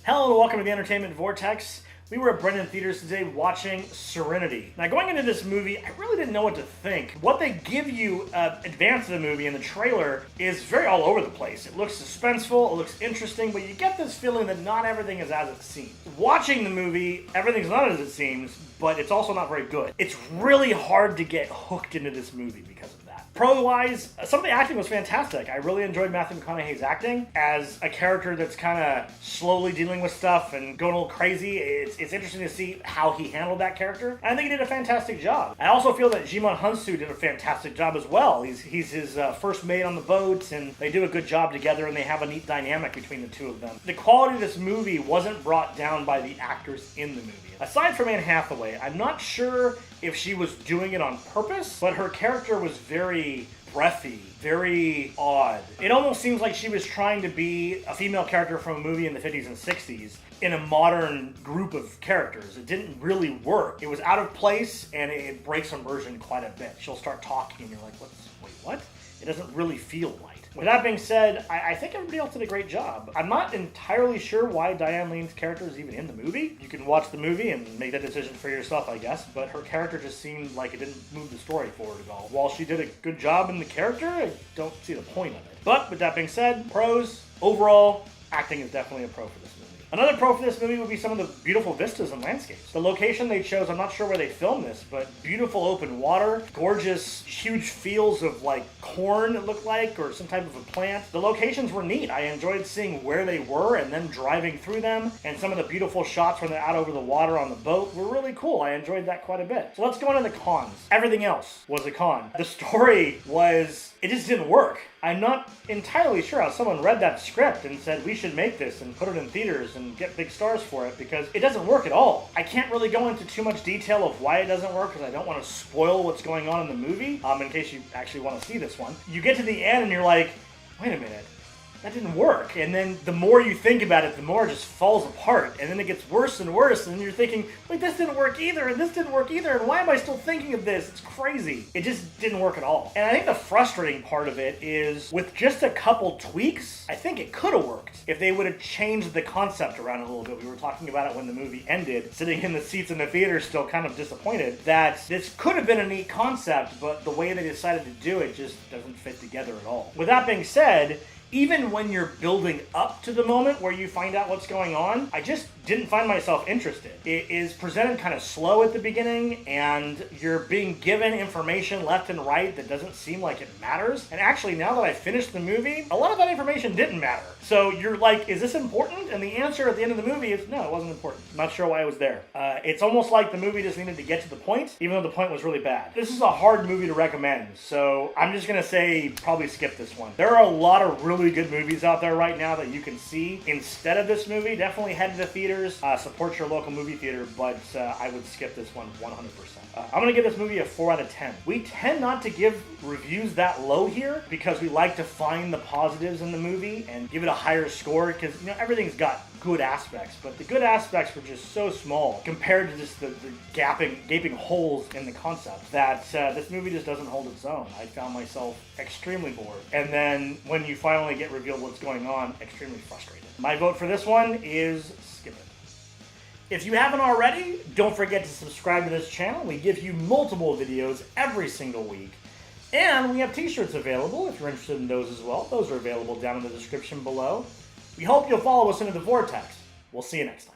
Hello and welcome to the Entertainment Vortex. We were at Brendan Theaters today watching Serenity. Now going into this movie, I really didn't know what to think. What they give you advance of the movie in the trailer is very all over the place. It looks suspenseful, it looks interesting, but you get this feeling that not everything is as it seems. Watching the movie, everything's not as it seems, but it's also not very good. It's really hard to get hooked into this movie because of that. Pro-wise, some of the acting was fantastic. I really enjoyed Matthew McConaughey's acting as a character that's kind of slowly dealing with stuff and going a little crazy. It's interesting to see how he handled that character. And I think he did a fantastic job. I also feel that Jimon Hunsu did a fantastic job as well. He's his first mate on the boat, and they do a good job together, and they have a neat dynamic between the two of them. The quality of this movie wasn't brought down by the actors in the movie. Aside from Anne Hathaway, I'm not sure if she was doing it on purpose, but her character was very breathy, very odd. It almost seems like she was trying to be a female character from a movie in the 50s and 60s in a modern group of characters. It didn't really work. It was out of place, and it breaks immersion quite a bit. She'll start talking, and you're like, wait, what? It doesn't really feel right. With that being said, I think everybody else did a great job. I'm not entirely sure why Diane Lane's character is even in the movie. You can watch the movie and make that decision for yourself, I guess, but her character just seemed like it didn't move the story forward at all. While she did a good job in the character, I don't see the point of it. But with that being said, pros, overall, acting is definitely a pro for this movie. Another pro for this movie would be some of the beautiful vistas and landscapes. The location they chose, I'm not sure where they filmed this, but beautiful open water, gorgeous, huge fields of like corn it looked like, or some type of a plant. The locations were neat. I enjoyed seeing where they were and then driving through them, and some of the beautiful shots when they're out over the water on the boat were really cool. I enjoyed that quite a bit. So let's go into the cons. Everything else was a con. The story it just didn't work. I'm not entirely sure how someone read that script and said we should make this and put it in theaters and get big stars for it, because it doesn't work at all. I can't really go into too much detail of why it doesn't work because I don't want to spoil what's going on in the movie, in case you actually want to see this one. You get to the end and you're like, wait a minute, that didn't work. And then the more you think about it, the more it just falls apart. And then it gets worse and worse. And you're thinking, wait, this didn't work either. And this didn't work either. And why am I still thinking of this? It's crazy. It just didn't work at all. And I think the frustrating part of it is with just a couple tweaks, I think it could have worked if they would have changed the concept around a little bit. We were talking about it when the movie ended, sitting in the seats in the theater still kind of disappointed that this could have been a neat concept, but the way they decided to do it just doesn't fit together at all. With that being said, even when you're building up to the moment where you find out what's going on, I just didn't find myself interested. It is presented kind of slow at the beginning, and you're being given information left and right that doesn't seem like it matters. And actually, now that I finished the movie, a lot of that information didn't matter. So you're like, is this important? And the answer at the end of the movie is, no, it wasn't important. I'm not sure why it was there. It's almost like the movie just needed to get to the point, even though the point was really bad. This is a hard movie to recommend, so I'm just gonna say probably skip this one. There are a lot of really good movies out there right now that you can see instead of this movie. Definitely head to the theaters, support your local movie theater, but I would skip this one 100%. I'm going to give this movie a 4 out of 10. We tend not to give reviews that low here because we like to find the positives in the movie and give it a higher score, because everything's got good aspects, but the good aspects were just so small compared to just the gaping holes in the concept that this movie just doesn't hold its own. I found myself extremely bored, and then when you finally get revealed what's going on, extremely frustrated. My vote for this one is skip it. If you haven't already, don't forget to subscribe to this channel. We give you multiple videos every single week. And we have t-shirts available if you're interested in those as well. Those are available down in the description below. We hope you'll follow us into the Vortex. We'll see you next time.